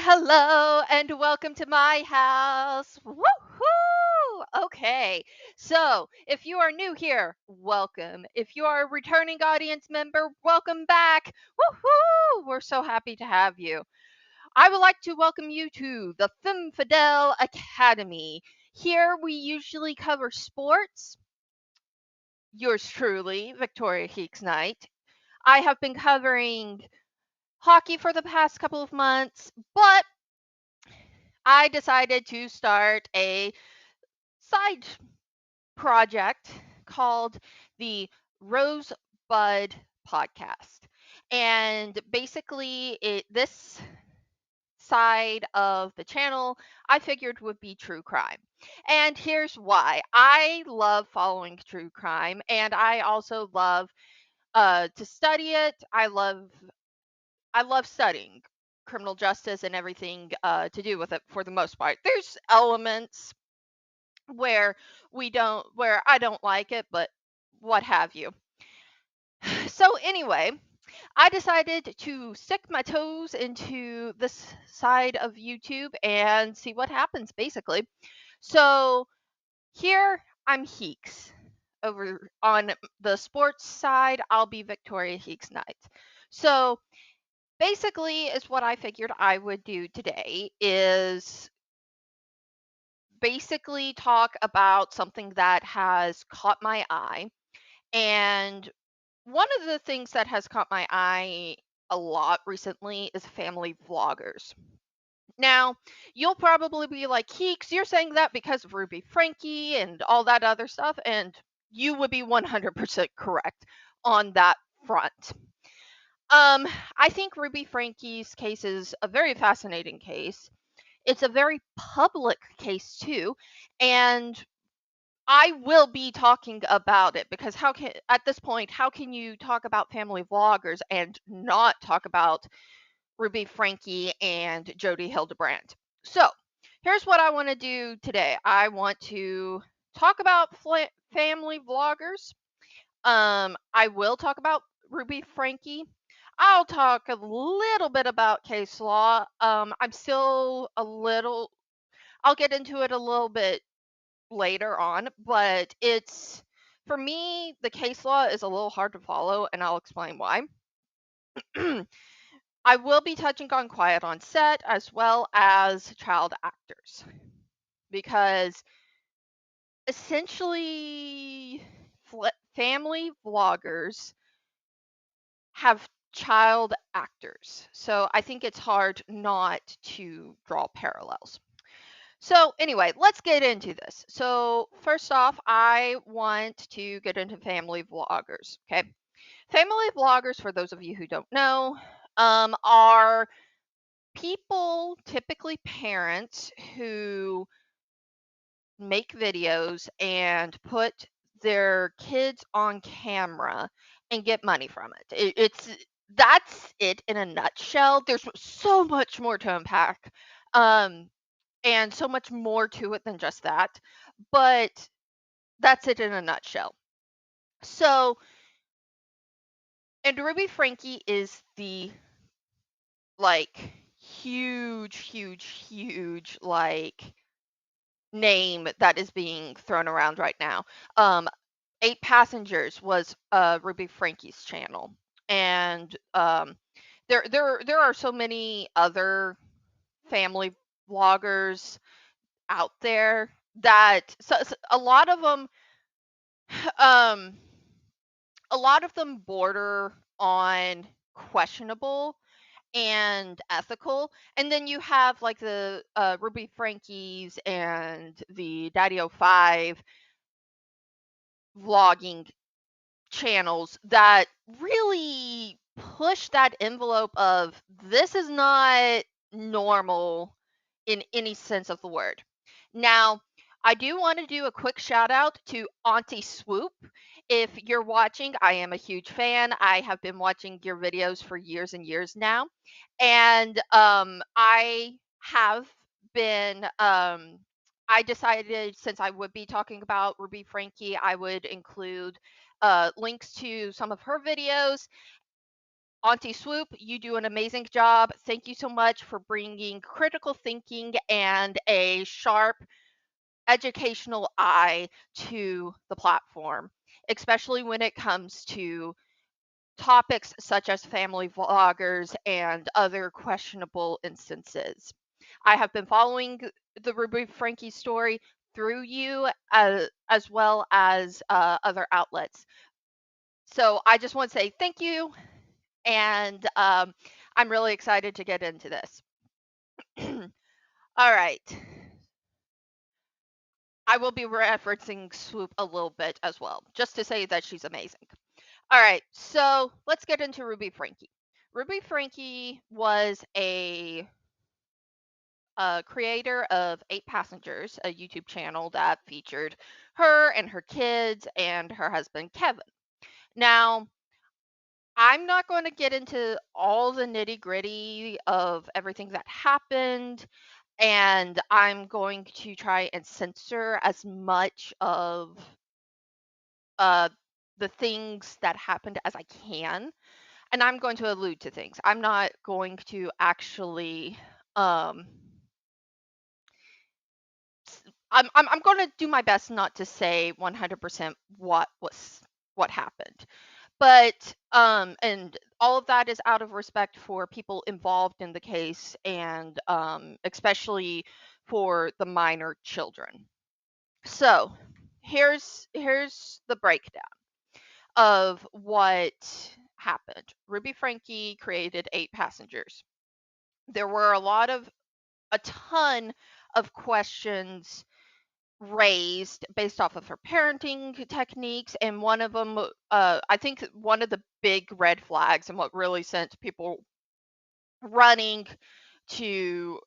hello, and welcome to my house. Woohoo! Okay, so if you are new here, welcome. If you are a returning audience member, welcome back. Woohoo! We're so happy to have you. I would like to welcome you to the Fidel Academy. Here we usually cover sports. Yours truly, Victoria Heeks Knight. I have been covering hockey for the past couple of months, but I decided to start a side project called the Rosebud Podcast. And basically, this side of the channel I figured would be true crime. And here's why. I love following true crime, and I also love to study it. I love studying criminal justice and everything to do with it for the most part. There's elements where where I don't like it, but what have you. So anyway, I decided to stick my toes into this side of YouTube and see what happens basically. So here I'm Heeks. Over on the sports side, I'll be Victoria Heeks Knight. So basically is what I figured I would do today is basically talk about something that has caught my eye. And one of the things that has caught my eye a lot recently is family vloggers. Now, you'll probably be like, Heeks, you're saying that because of Ruby Frankie and all that other stuff. And you would be 100% correct on that front. Um, I think Ruby Frankie's case is a very fascinating case. It's a very public case too, and I will be talking about it because how can at this point how can you talk about family vloggers and not talk about Ruby Frankie and Jody Hildebrand? So, here's what I want to do today. I want to talk about family vloggers. I will talk about Ruby Frankie. I'll talk a little bit about case law. I'm still a little I'll get into it a little bit later on, but it's for me, the case law is a little hard to follow, and I'll explain why. I will be touching on quiet on set as well as child actors because essentially family vloggers have child actors. So I think it's hard not to draw parallels. So, anyway, let's get into this. So, first off, I want to get into family vloggers. Okay. Family vloggers, for those of you who don't know, are people, typically parents, who make videos and put their kids on camera and get money from it. That's it in a nutshell. There's so much more to unpack. Um, and so much more to it than just that. But that's it in a nutshell. So, and Ruby Frankie is the like huge like name that is being thrown around right now. Um, Eight Passengers was Ruby Frankie's channel, and there are so many other family vloggers out there that a lot of them um border on questionable and ethical. And then you have like the Ruby Frankies and the Daddy 5 vlogging channels that really push that envelope of this is not normal in any sense of the word. Now, I do want to do a quick shout out to Auntie Swoop. If you're watching, I am a huge fan. I have been watching your videos for years and years now. And I have been I decided since I would be talking about Ruby Frankie, I would include links to some of her videos Auntie Swoop, you do an amazing job. Thank you so much for bringing critical thinking and a sharp educational eye to the platform, especially when it comes to topics such as family vloggers and other questionable instances. I have been following the Ruby Frankie story through you, as well as other outlets. So I just want to say thank you, and I'm really excited to get into this. All right. I will be referencing Swoop a little bit as well, just to say that she's amazing. All right, so let's get into Ruby Frankie. Ruby Frankie was a creator of Eight Passengers, a YouTube channel that featured her and her kids and her husband Kevin. Now, I'm not going to get into all the nitty gritty of everything that happened, and I'm going to try and censor as much of uh, the things that happened as I can. And I'm going to allude to things. I'm not going to actually um I'm going to do my best not to say 100% what happened. But and all of that is out of respect for people involved in the case, and especially for the minor children. So, here's the breakdown of what happened. Ruby Frankie created Eight Passengers. There were a ton of questions raised based off of her parenting techniques, and one of them, I think one of the big red flags and what really sent people running to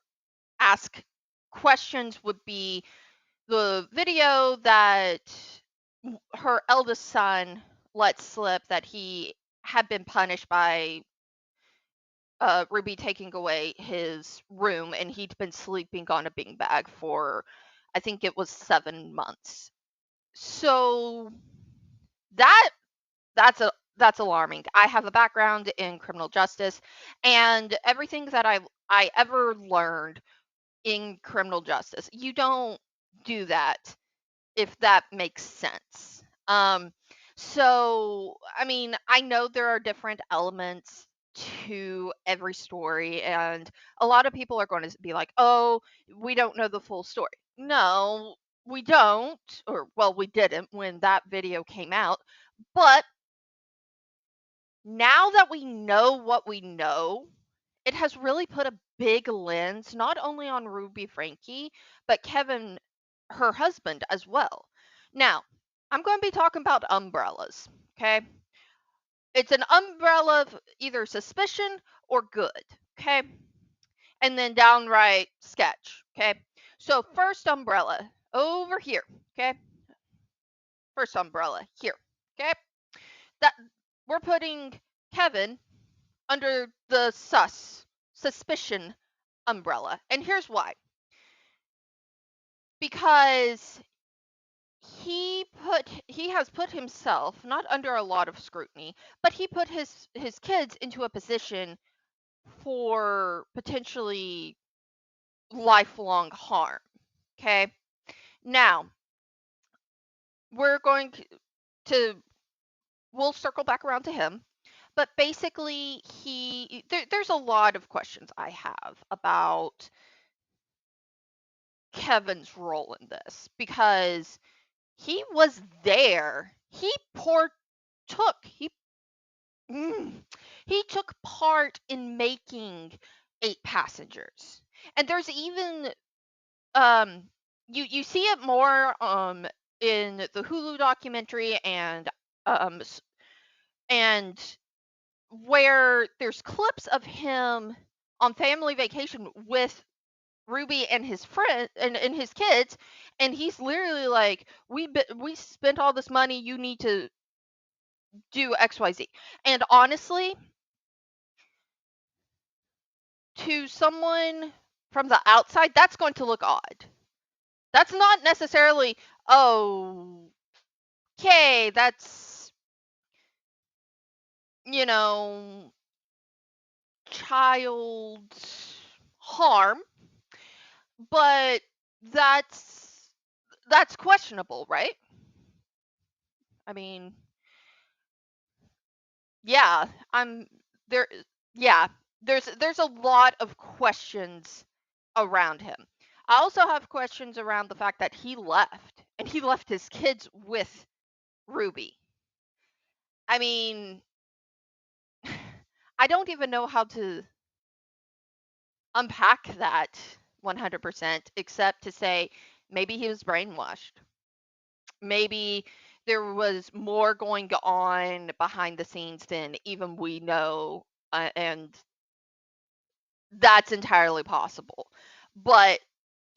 ask questions would be the video that her eldest son let slip that he had been punished by Ruby taking away his room, and he'd been sleeping on a beanbag for, I think it was 7 months. So that that's alarming. I have a background in criminal justice, and everything that I ever learned in criminal justice, you don't do that, if that makes sense. So I mean, I know there are different elements to every story, and a lot of people are going to be like, "Oh, we don't know the full story." No, we don't, or well, we didn't when that video came out. But now that we know what we know, it has really put a big lens not only on Ruby Frankie, but Kevin, her husband, as well. Now, I'm going to be talking about umbrellas, okay? It's an umbrella of either suspicion or good, okay? And then downright sketch, okay? So, first umbrella over here, okay? First umbrella here, okay? That we're putting Kevin under the suspicion umbrella. And here's why. Because he has put himself not under a lot of scrutiny, but he put his kids into a position for potentially lifelong harm. Okay? Now, we're going to we'll circle back around to him, but basically there's a lot of questions I have about Kevin's role in this, because he was there. Took he mm, he took part in making Eight Passengers. And there's even um you see it more in the Hulu documentary, um s- and where there's clips of him on family vacation with Ruby and his friend and his kids, and he's literally like, we spent all this money, you need to do XYZ. And honestly, to someone from the outside, that's going to look odd. That's not necessarily, oh, okay, that's, you know, child harm, but that's that's questionable, right? I mean, yeah, I'm there. Yeah, there's a lot of questions around him. I also have questions around the fact that he left and he left his kids with Ruby. I mean, I don't even know how to unpack that 100% except to say maybe he was brainwashed. Maybe there was more going on behind the scenes than even we know, and that's entirely possible. But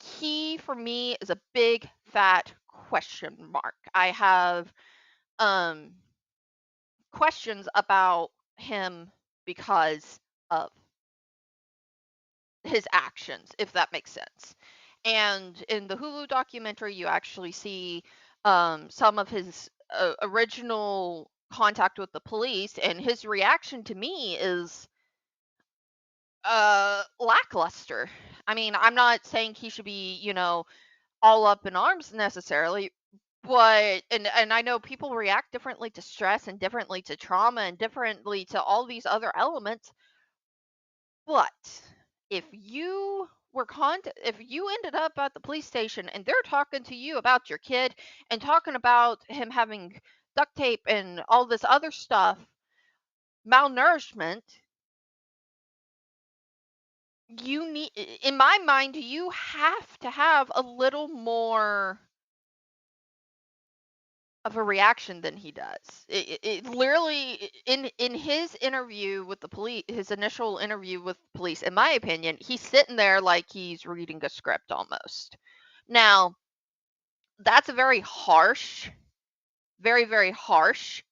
he, for me, is a big fat question mark. I have um questions about him because of his actions, if that makes sense. And in the Hulu documentary, you actually see some of his original contact with the police, and his reaction to me is lackluster. I mean, I'm not saying he should be, all up in arms necessarily, but and I know people react differently to stress and differently to trauma and differently to all these other elements. But if you ended up at the police station and they're talking to you about your kid and talking about him having duct tape and all this other stuff, malnourishment, in my mind, you have to have a little more of a reaction than he does. It literally in his interview with the police, his initial interview with police, in my opinion, he's sitting there like he's reading a script almost. Now, that's a very harsh, very harsh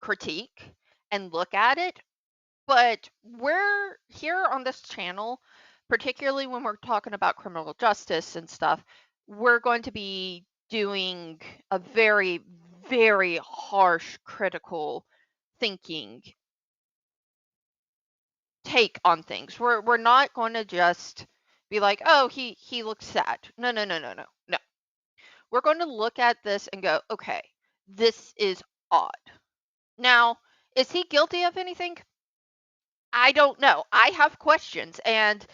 critique and look at it, but we're here on this channel, particularly when we're talking about criminal justice and stuff, we're going to be doing a very harsh, critical thinking take on things. We're not going to just be like, oh, he looks sad. No. We're going to look at this and go, okay, this is odd. Now, is he guilty of anything? I don't know. I have questions, and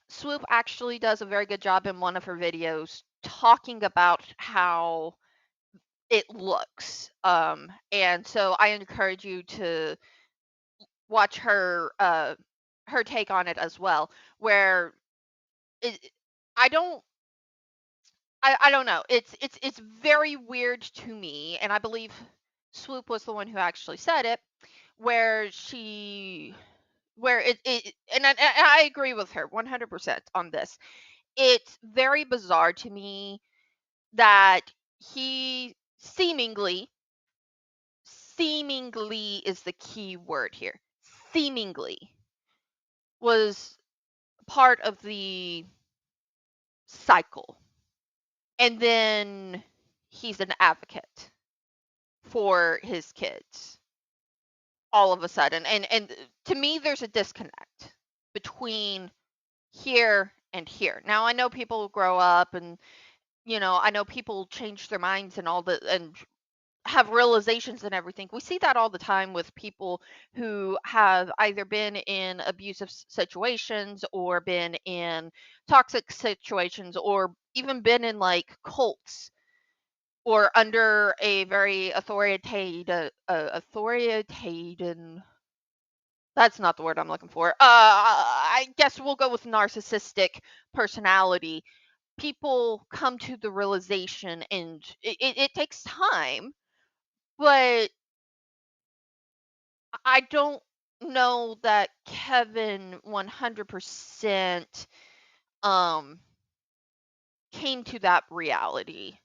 Swoop actually does a very good job in one of her videos talking about how it looks. And so I encourage you to watch her take on it as well, where it, I don't I don't know. It's very weird to me, and I believe Swoop was the one who actually said it, where she where it and I agree with her 100% on this. It's very bizarre to me that he seemingly is the key word here. Seemingly was part of the cycle. And then he's an advocate for his kids all of a sudden. And to me there's a disconnect between here and here. Now I know people grow up and I know people change their minds and all the and have realizations and everything. We see that all the time with people who have either been in abusive situations or been in toxic situations or even been in like cults or under a very authoritative, that's not the word I'm looking for. I guess we'll go with narcissistic personality. People come to the realization, and it takes time, but I don't know that Kevin 100% um came to that reality.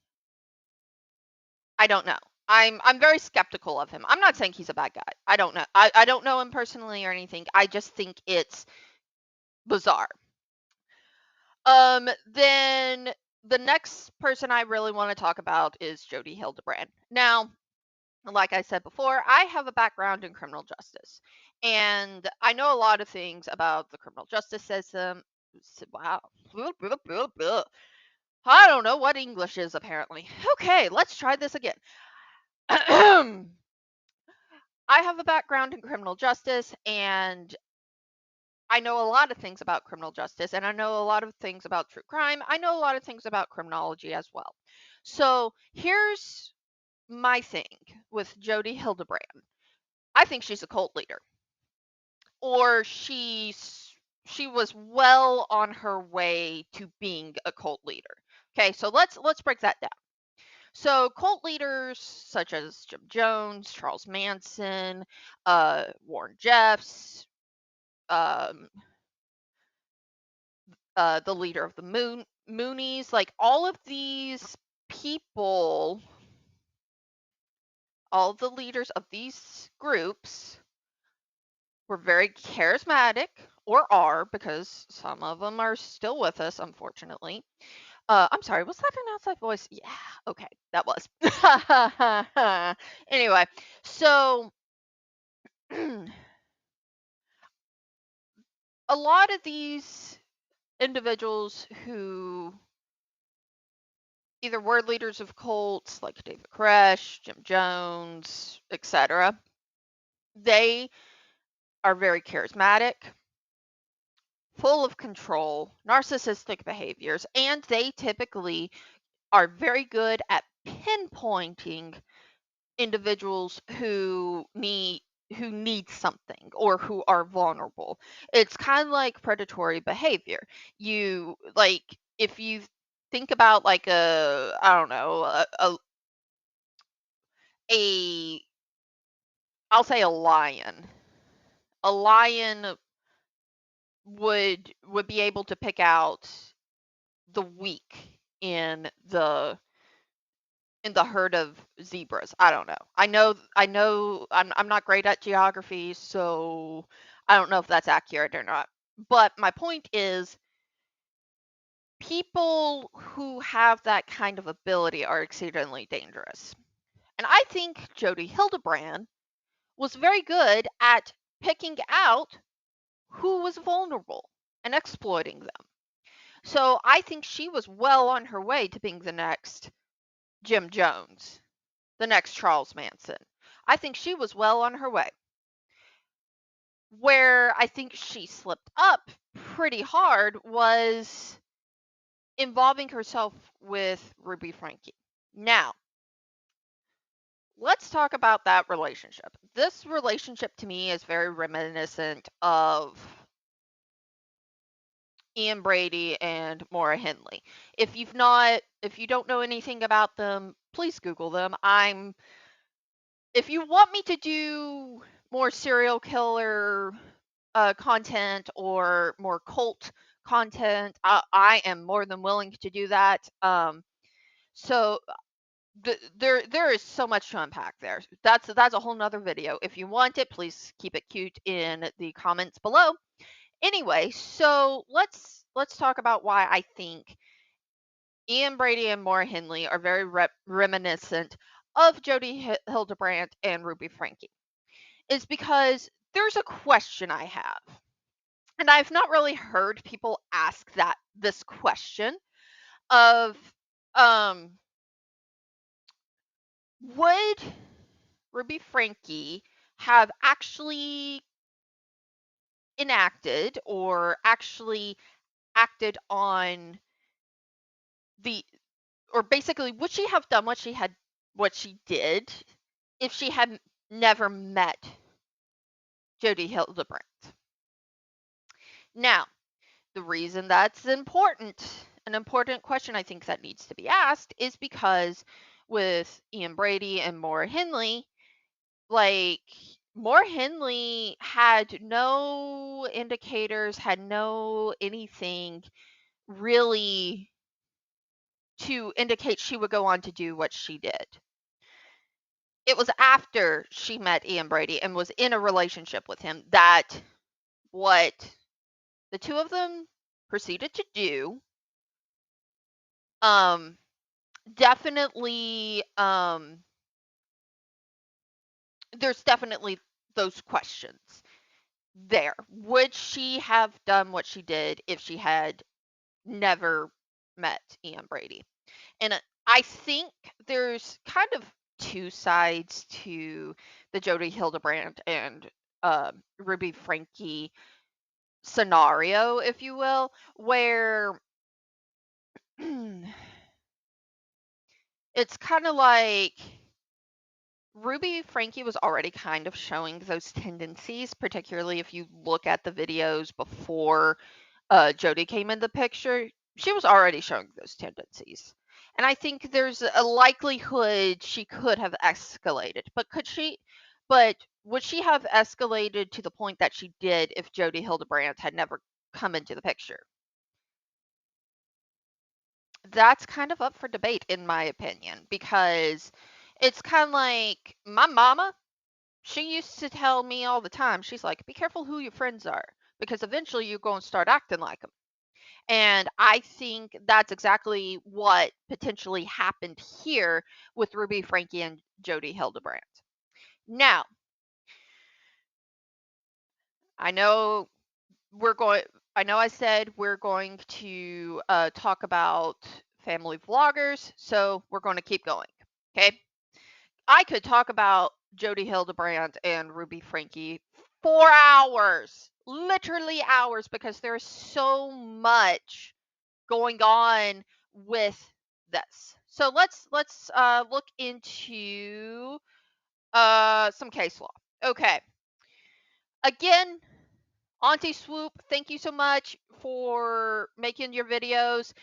I don't know. I'm very skeptical of him. I'm not saying he's a bad guy. I don't know. I don't know him personally or anything. I just think it's bizarre. Then the next person I really want to talk about is Jody Hildebrand. Now, like I said before, I have a background in criminal justice. And I know a lot of things about the criminal justice system. Wow. I don't know what English is apparently. Okay, let's try this again. I have a background in criminal justice, and I know a lot of things about criminal justice, and I know a lot of things about true crime. I know a lot of things about criminology as well. So here's my thing with Jodi Hildebrand. I think she's a cult leader, or she was well on her way to being a cult leader. Okay, so let's break that down. So cult leaders such as Jim Jones, Charles Manson, Warren Jeffs, um, the leader of the Moonies, like all of these people, all of the leaders of these groups were very charismatic, or are, because some of them are still with us, unfortunately. I'm sorry, was that an outside voice? Yeah, okay, that was. Anyway, so a lot of these individuals who either were leaders of cults like David Koresh, Jim Jones, etc., they are very charismatic, full of control, narcissistic behaviors, and they typically are very good at pinpointing individuals who need something or who are vulnerable. It's kind of like predatory behavior. You like if you think about like a I don't know a I'll say a lion. A lion would be able to pick out the weak in the herd of zebras. I don't know. I know I'm not great at geography, so I don't know if that's accurate or not. But my point is people who have that kind of ability are exceedingly dangerous. And I think Jodi Hildebrand was very good at picking out who was vulnerable and exploiting them. So I think she was well on her way to being the next Jim Jones, the next Charles Manson. I think she was well on her way. Where I think she slipped up pretty hard was involving herself with Ruby Frankie. Now, let's talk about that relationship. This relationship to me is very reminiscent of Ian Brady and Maura Henley. If you don't know anything about them, please Google them. If you want me to do more serial killer content or more cult content, I am more than willing to do that. So there is so much to unpack there. That's a whole nother video. If you want it, please keep it cute in the comments below. Anyway, so let's talk about why I think Ian Brady and Maura Henley are very reminiscent of Jodi Hildebrandt and Ruby Frankie. Is because there's a question I have, and I've not really heard people ask this question of um would Ruby Frankie have actually enacted or actually acted on the or basically would she have done what she did if she had never met Jodi Hildebrandt? Now, the reason that's an important question I think that needs to be asked is because with Ian Brady and Maura Henley, like Maura Henley had no indicators, had no anything really to indicate she would go on to do what she did. It was after she met Ian Brady and was in a relationship with him that what the two of them proceeded to do um definitely there's definitely those questions. there. Would she have done what she did if she had never met Ian Brady? And I think there's kind of two sides to the Jody Hildebrandt and Ruby Frankie scenario, if you will, where it's kind of like Ruby Frankie was already kind of showing those tendencies, particularly if you look at the videos before Jody came in the picture. She was already showing those tendencies. And I think there's a likelihood she could have escalated. But but would she have escalated to the point that she did if Jody Hildebrandt had never come into the picture? That's kind of up for debate, in my opinion, because it's kind of like my mama. She used to tell me all the time, she's like, be careful who your friends are, because eventually you're going to start acting like them. And I think that's exactly what potentially happened here with Ruby Frankie and Jody Hildebrandt. Now, I know we're going, I know I said we're going to talk about family vloggers, so we're going to keep going. Okay. I could talk about Jody Hildebrandt and Ruby Frankie for hours, literally hours, because there's so much going on with this. So let's look into some case law. Okay. Again, Auntie Swoop, thank you so much for making your videos.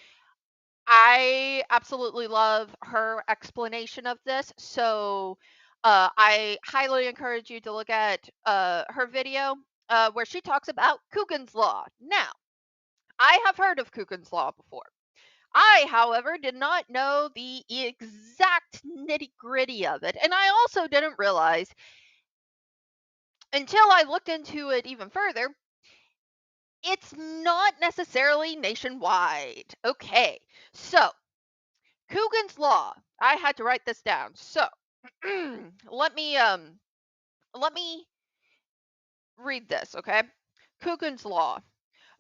I absolutely love her explanation of this. So I highly encourage you to look at her video where she talks about Coogan's Law. Now, I have heard of Coogan's Law before. I, however, did not know the exact nitty gritty of it. And I also didn't realize until I looked into it even further, it's not necessarily nationwide. Okay, so Coogan's Law. I had to write this down. So let me let me read this, okay? Coogan's Law.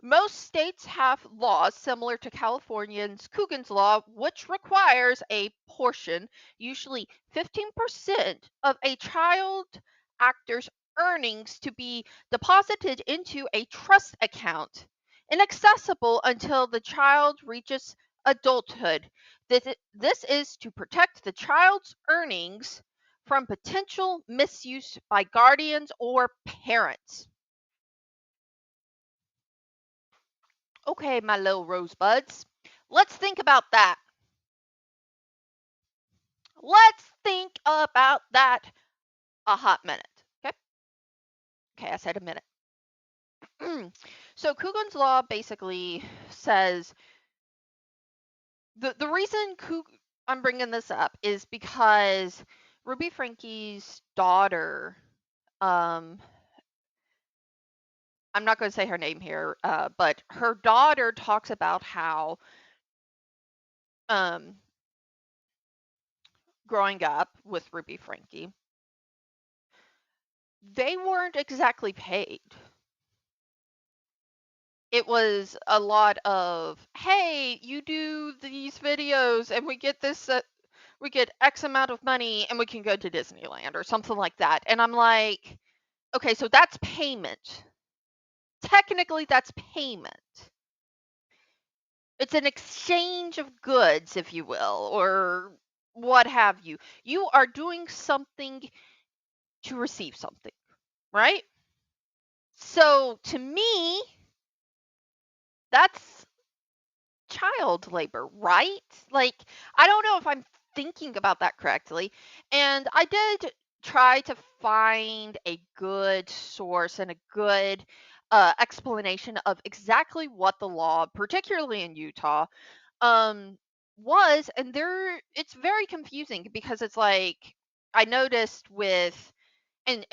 Most states have laws similar to California's Coogan's Law, which requires a portion, usually 15%, of a child actor's earnings to be deposited into a trust account, inaccessible until the child reaches adulthood. This is to protect the child's earnings from potential misuse by guardians or parents. Okay, my little rosebuds, let's think about that. Let's think about that a hot minute. Okay. Okay, I said a minute. So Coogan's Law basically says the reason I'm bringing this up is because Ruby Frankie's daughter, um, I'm not going to say her name here, but her daughter talks about how um, growing up with Ruby Frankie, they weren't exactly paid. It was a lot of, hey, you do these videos and we get this, we get X amount of money and we can go to Disneyland or something like that. And I'm like, okay, so that's payment. Technically, that's payment. It's an exchange of goods, if you will, or what have you. You are doing something to receive something, right? So to me, that's child labor, right? Like, I don't know if I'm thinking about that correctly. And I did try to find a good source and a good explanation of exactly what the law, particularly in Utah, um, was. And it's very confusing because it's like I noticed with, and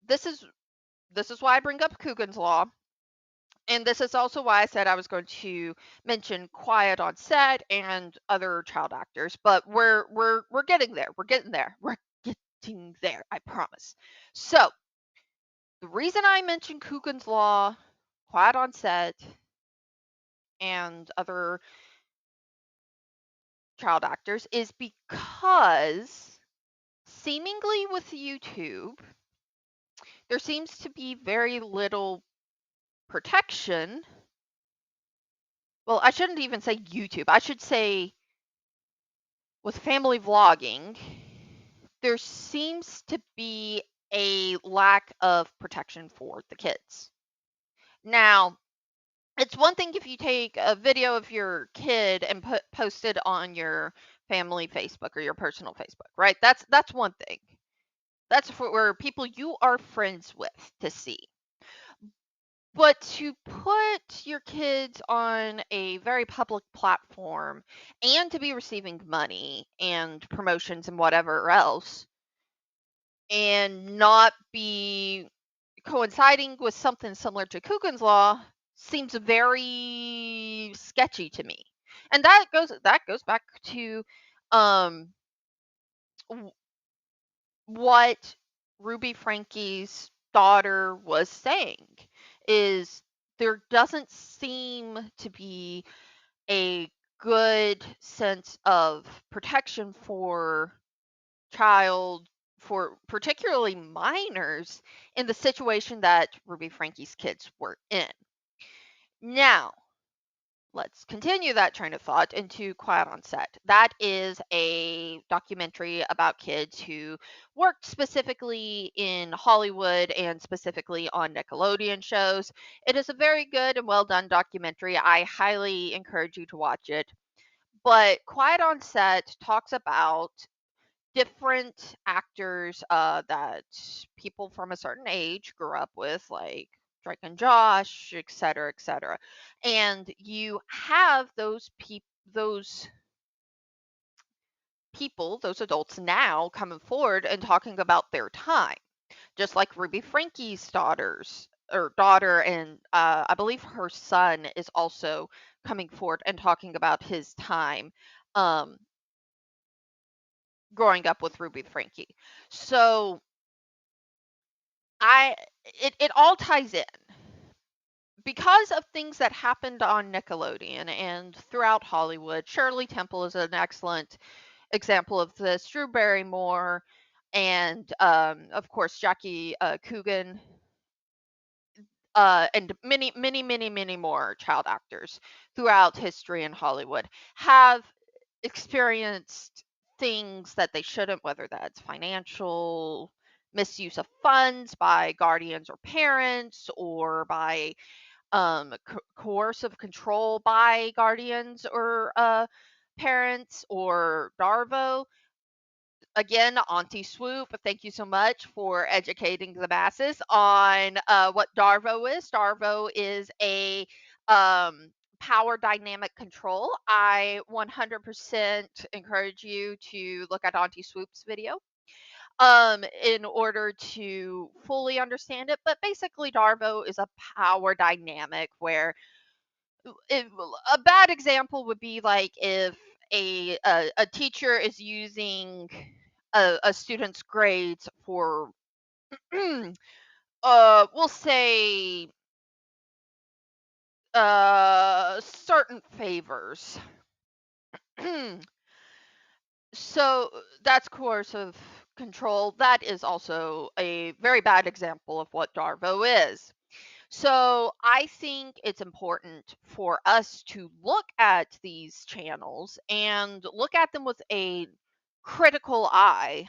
this is why I bring up Coogan's Law, and this is also why I said I was going to mention Quiet on Set and other child actors, but we're getting there. We're getting there. We're getting there, I promise. So, The reason I mentioned Coogan's Law, Quiet on Set, and other child actors is because seemingly with YouTube, there seems to be very little protection. Well, I shouldn't even say YouTube. I should say with family vlogging, there seems to be a lack of protection for the kids. Now, it's one thing if you take a video of your kid and post it on your family Facebook or your personal Facebook, right? That's one thing. That's for people you are friends with to see. But to put your kids on a very public platform and to be receiving money and promotions and whatever else and not be coinciding with something similar to Coogan's Law seems very sketchy to me. And that goes back to um w- what Ruby Frankie's daughter was saying is there doesn't seem to be a good sense of protection child for particularly minors in the situation that Ruby Frankie's kids were in. Now, let's continue that train of thought into Quiet on Set. That is a documentary about kids who worked specifically in Hollywood and specifically on Nickelodeon shows. It is a very good and well done documentary. I highly encourage you to watch it. But Quiet on Set talks about different actors that people from a certain age grew up with, like Drake and Josh, et cetera, et cetera. And you have those adults now coming forward and talking about their time, just like Ruby Frankie's daughter, and I believe her son is also coming forward and talking about his time um, growing up with Ruby Frankie. So I it all ties in because of things that happened on Nickelodeon and throughout Hollywood. Shirley Temple is an excellent example of this. Drew Barrymore, and of course Jackie Coogan, and many, many, many, many more child actors throughout history in Hollywood have experienced things that they shouldn't, whether that's financial misuse of funds by guardians or parents, or by coercive control by guardians or parents, or Darvo. Again, Auntie Swoop, thank you so much for educating the masses on what Darvo is. Darvo is a um, power dynamic control. I 100% encourage you to look at Auntie Swoop's video in order to fully understand it. But basically, Darvo is a power dynamic where a bad example would be like if a teacher is using a student's grades for we'll say certain favors. So that's coercive control. That is also a very bad example of what Darvo is. So I think it's important for us to look at these channels and look at them with a critical eye,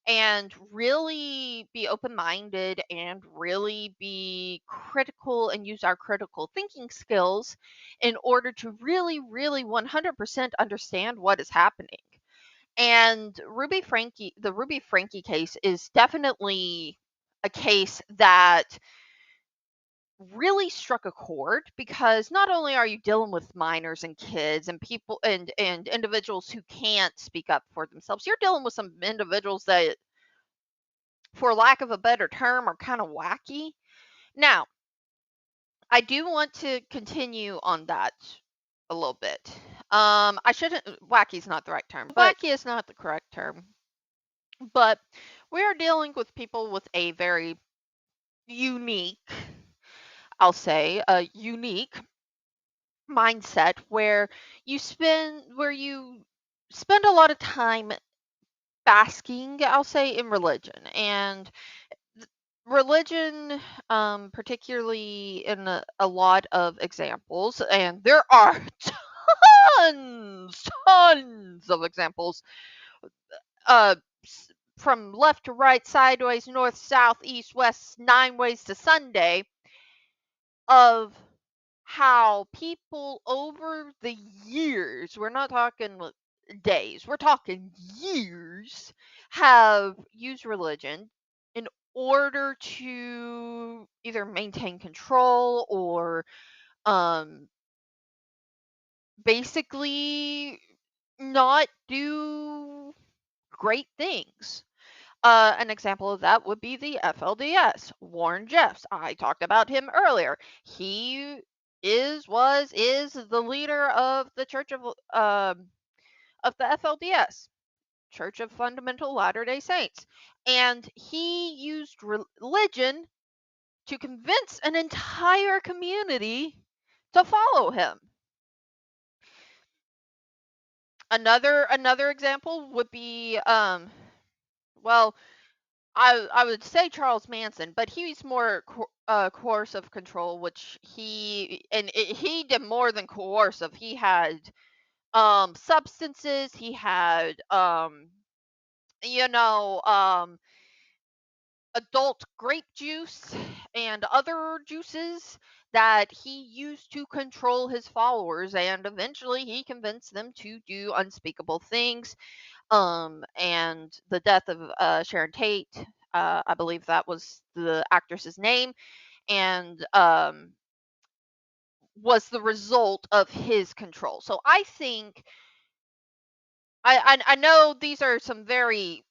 and really be open minded and really be critical and use our critical thinking skills in order to really, really 100% understand what is happening. And the Ruby Frankie case is definitely a case that really struck a chord because not only are you dealing with minors and kids and people and individuals who can't speak up for themselves, you're dealing with some individuals that, for lack of a better term, are kind of wacky. Now, I do want to continue on that a little bit. I shouldn't Wacky is not the right term, but wacky is not the correct term. But we are dealing with people with a very unique, I'll say, a unique mindset where you spend a lot of time basking, I'll say, in religion. And religion, particularly in a lot of examples, and there are tons of examples, uh, from left to right, sideways, north, south, east, west, nine ways to Sunday, of how people over the years, we're not talking days, we're talking years, have used religion in order to either maintain control or um basically not do great things. An example of that would be the FLDS, Warren Jeffs. I talked about him earlier. He is the leader of the Church of the FLDS, Church of Fundamental Latter-day Saints, and he used religion to convince an entire community to follow him. Another example would be well, I would say Charles Manson, but he's more coercive control, which he did more than coercive. He had substances, he had you know adult grape juice and other juices that he used to control his followers, and eventually he convinced them to do unspeakable things. And the death of Sharon Tate, I believe that was the actress's name, and was the result of his control. So I think I know these are some very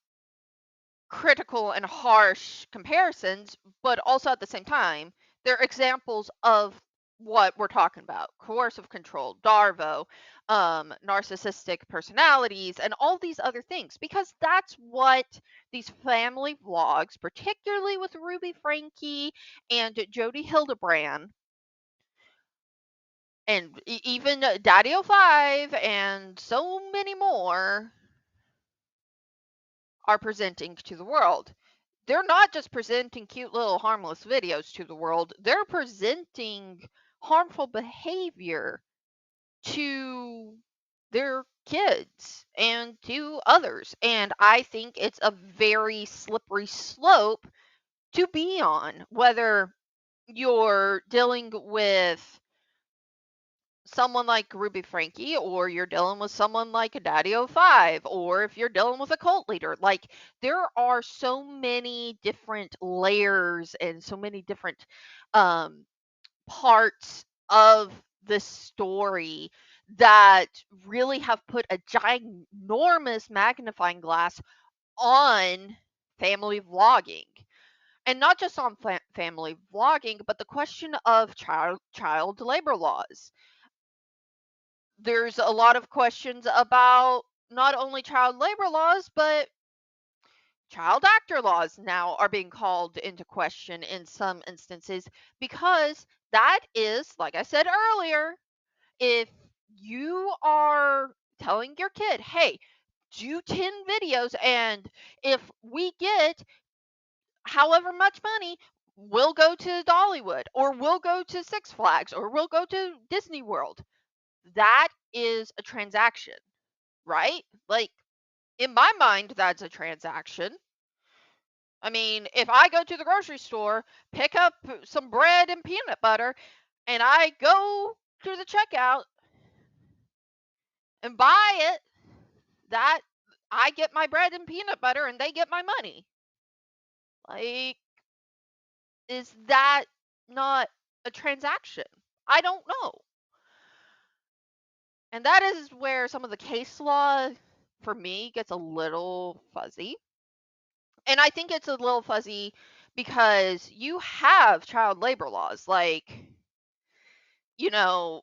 critical and harsh comparisons, but also at the same time, they're examples of what we're talking about: coercive control, Darvo, narcissistic personalities, and all these other things. Because that's what these family vlogs, particularly with Ruby Frankie and Jody Hildebrand, and even Daddy O5, and so many more, are presenting to the world. They're not just presenting cute little harmless videos to the world, they're presenting harmful behavior to their kids and to others. And I think it's a very slippery slope to be on, whether you're dealing with someone like Ruby Frankie, or you're dealing with someone like a Daddy O5, or if you're dealing with a cult leader. Like, there are so many different layers and so many different um, parts of this story that really have put a ginormous magnifying glass on family vlogging. And not just on family vlogging, but the question of child labor laws. There's a lot of questions about not only child labor laws, but child actor laws now are being called into question in some instances, because that is, like I said earlier, if you are telling your kid, hey, do 10 videos, and if we get however much money, we'll go to Dollywood, or we'll go to Six Flags, or we'll go to Disney World. That is a transaction, right? Like, in my mind, that's a transaction. I mean, if I go to the grocery store, pick up some bread and peanut butter, and I go to the checkout and buy it, that I get my bread and peanut butter and they get my money. Like, is that not a transaction? I don't know. And that is where some of the case law for me gets a little fuzzy. And I think it's a little fuzzy because you have child labor laws. Like, you know,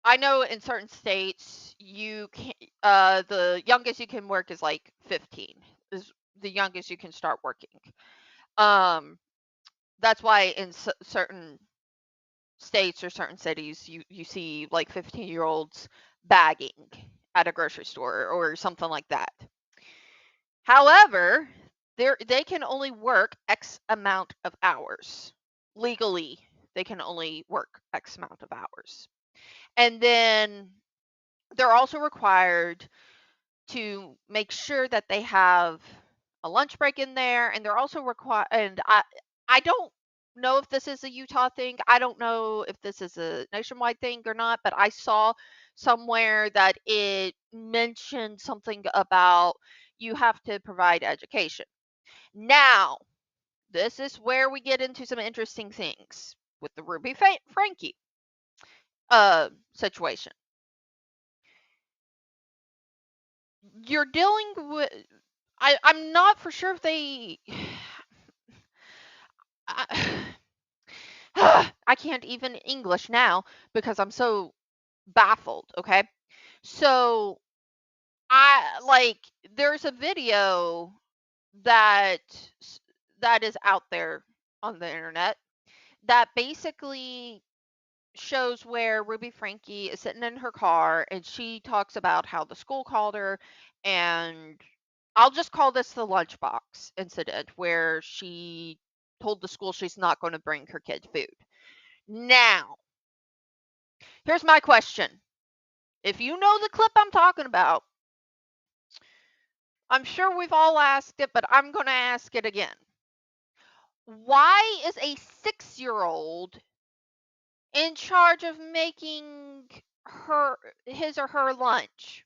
I know in certain states you can the youngest you can work is like 15, is the youngest you can start working. Um That's why in certain states or certain cities you see like 15-year-olds bagging at a grocery store or something like that. However, they can only work X amount of hours. Legally, they can only work X amount of hours. And then they're also required to make sure that they have a lunch break in there, and they're also required, and I don't know if this is a Utah thing. I don't know if this is a nationwide thing or not, but I saw somewhere that it mentioned something about you have to provide education. Now, this is where we get into some interesting things with the Ruby Frankie situation. You're dealing with I'm not for sure if they I, I can't even English now because I'm so baffled, okay? So I like there's a video that that is out there on the internet that basically shows where Ruby Frankie is sitting in her car and she talks about how the school called her, and I'll just call this the lunchbox incident where she told the school she's not going to bring her kid food. Now, here's my question. If you know the clip I'm talking about, I'm sure we've all asked it, but I'm going to ask it again. Why is a 6-year-old in charge of making her his or her lunch?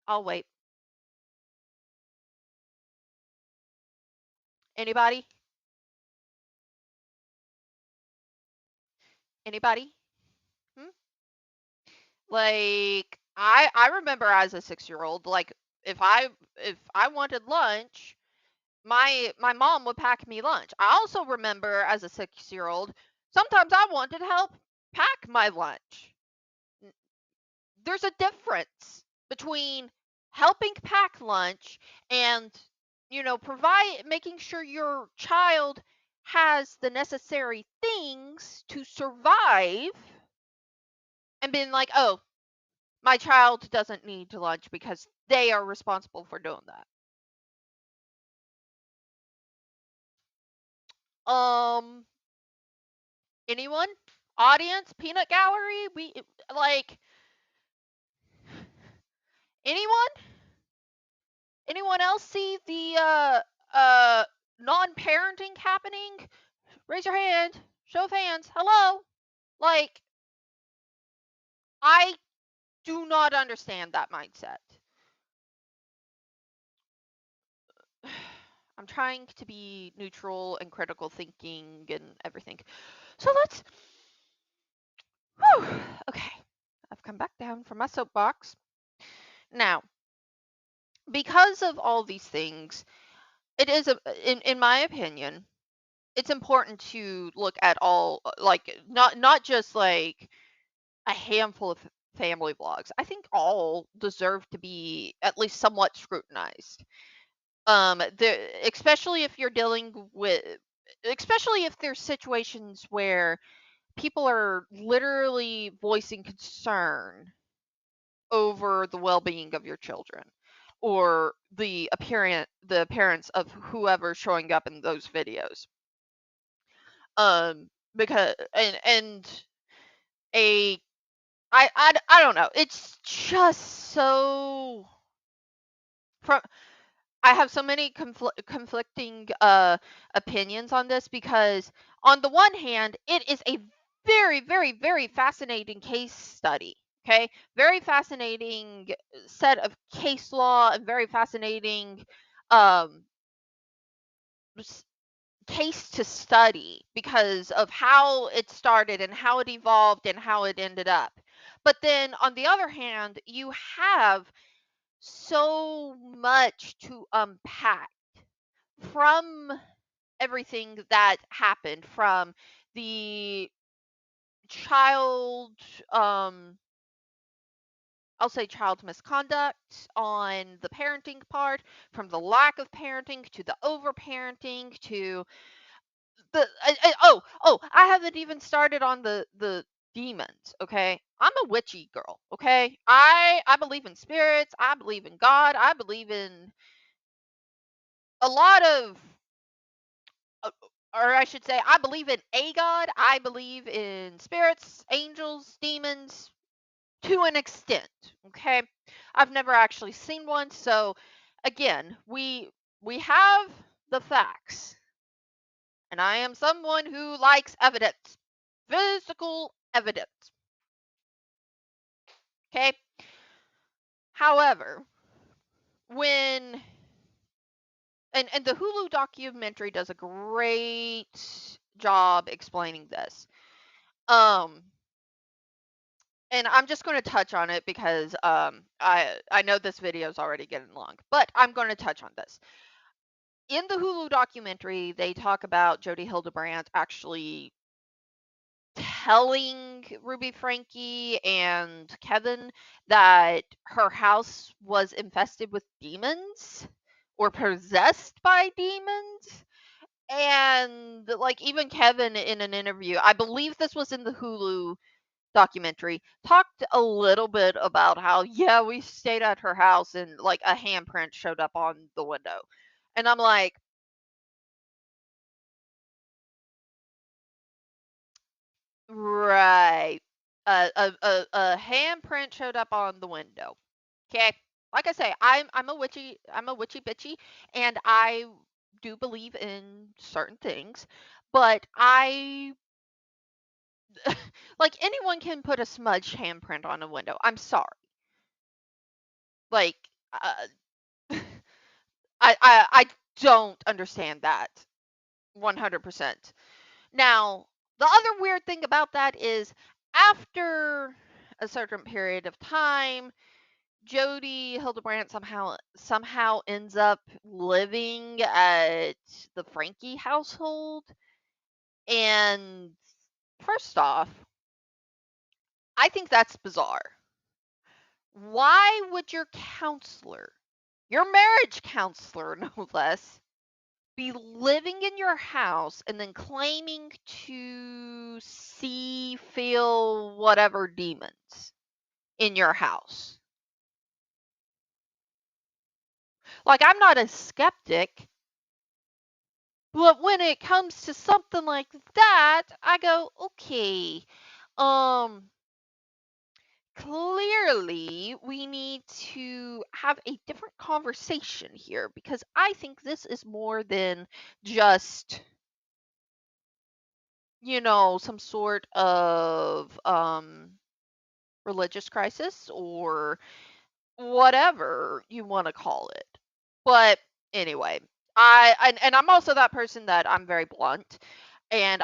I'll wait. Anybody? Anybody? Hmm? Like I remember as a 6-year-old, like if I wanted lunch, my mom would pack me lunch. I also remember as a 6-year-old, sometimes I wanted to help pack my lunch. There's a difference between helping pack lunch and provide making sure your child has the necessary things to survive, and being like, "Oh, my child doesn't need to lunch because they are responsible for doing that." Um, anyone? Audience? Peanut gallery? We like anyone? Anyone else see the non-parenting happening? Raise your hand. Show of hands. Hello. Like, I do not understand that mindset. I'm trying to be neutral and critical thinking and everything. So let's. Whew, okay. I've come back down from my soapbox. Now, because of all these things, it is in my opinion, it's important to look at all, like not just like a handful of family vlogs. I think all deserve to be at least somewhat scrutinized. Especially if you're dealing with, especially if there's situations where people are literally voicing concern over the well-being of your children or the appearance of whoever's showing up in those videos. Because and a I don't know. It's just so from I have so many conflicting opinions on this, because on the one hand, it is a very, very, very fascinating case study. Okay, very fascinating set of case law and very fascinating um, s- case to study because of how it started and how it evolved and how it ended up. But then on the other hand, you have so much to unpack from everything that happened, from the child um I'll say child misconduct on the parenting part, from the lack of parenting to the overparenting to I haven't even started on the demons. Okay, I'm a witchy girl. Okay, I believe in spirits. I believe in God. I believe in a lot of, uh, or I should say, I believe in a God. I believe in spirits, angels, demons to an extent. Okay, I've never actually seen one, so again, we have the facts, and I am someone who likes evidence, physical evidence. Okay. However, when and the Hulu documentary does a great job explaining this. Um, and I'm just going to touch on it because I know this video is already getting long, but I'm going to touch on this. In the Hulu documentary, they talk about Jody Hildebrandt actually telling Ruby Frankie and Kevin that her house was infested with demons or possessed by demons. And like even Kevin in an interview, I believe this was in the Hulu documentary, talked a little bit about how, yeah, we stayed at her house and like a handprint showed up on the window. And I'm like, right. A handprint showed up on the window. Okay. Like I say, I'm a witchy bitchy, and I do believe in certain things, but I like anyone can put a smudge handprint on a window. I'm sorry. Like I don't understand that 100%. Now, the other weird thing about that is after a certain period of time, Jody Hildebrandt somehow ends up living at the Frankie household. And first off, I think that's bizarre. Why would your counselor, your marriage counselor no less, be living in your house and then claiming to see, feel whatever demons in your house? Like, I'm not a skeptic, but when it comes to something like that, I go, okay, um, clearly we need to have a different conversation here because I think this is more than just, some sort of religious crisis or whatever you want to call it. But anyway, and I'm also that person that I'm very blunt, and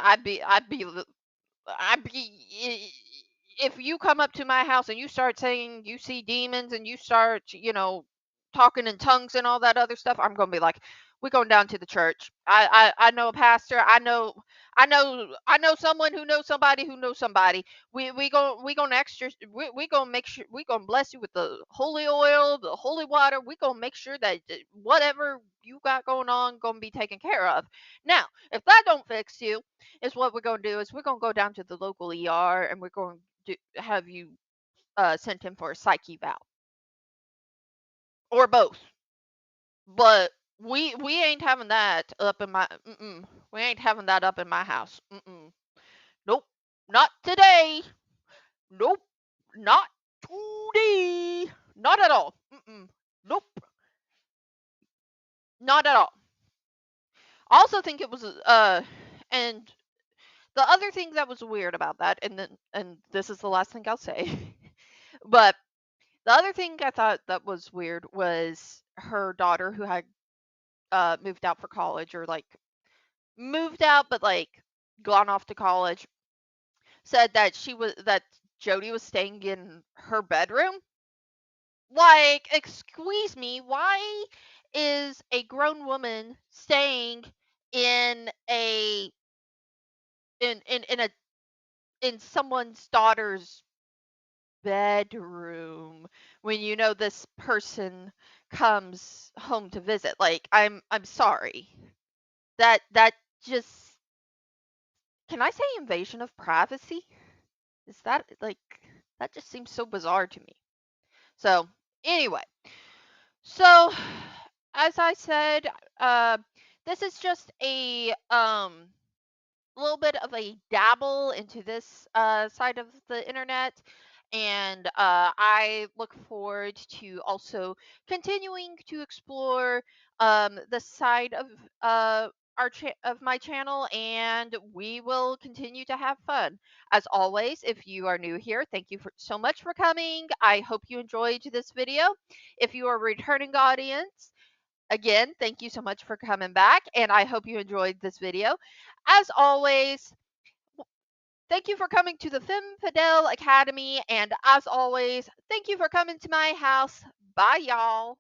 if you come up to my house and you start saying you see demons and you start, talking in tongues and all that other stuff, I'm gonna be like, we're going down to the church. I know a pastor. I know someone who knows somebody who knows somebody. We gonna extra. We gonna make sure we gonna bless you with the holy oil, the holy water. We gonna make sure that whatever you got going on gonna be taken care of. Now, if that don't fix you, is what we're going to do is we're going to go down to the local ER and we're going to have you sent in for a psych eval or both. But we ain't having that up in my we ain't having that up in my house. Nope, not today. Nope, not today. Not at all. Nope, not at all. I also think it was and the other thing that was weird about that, and this is the last thing I'll say, but the other thing I thought that was weird was her daughter who had moved out for college or like moved out but like gone off to college said that Jody was staying in her bedroom. Like, excuse me, why is a grown woman staying in a in a in someone's daughter's bedroom when you know this person comes home to visit? Like, I'm sorry. That just Can I say invasion of privacy? Is that like that just seems so bizarre to me. So, anyway, so as I said, uh this is just a little bit of a dabble into this side of the internet. And I look forward to also continuing to explore the side of of my channel, and we will continue to have fun. As always, if you are new here, thank you so much for coming. I hope you enjoyed this video. If you are a returning audience, again, thank you so much for coming back, and I hope you enjoyed this video. As always, thank you for coming to the Femme Fidel Academy, and as always, thank you for coming to my house. Bye, y'all.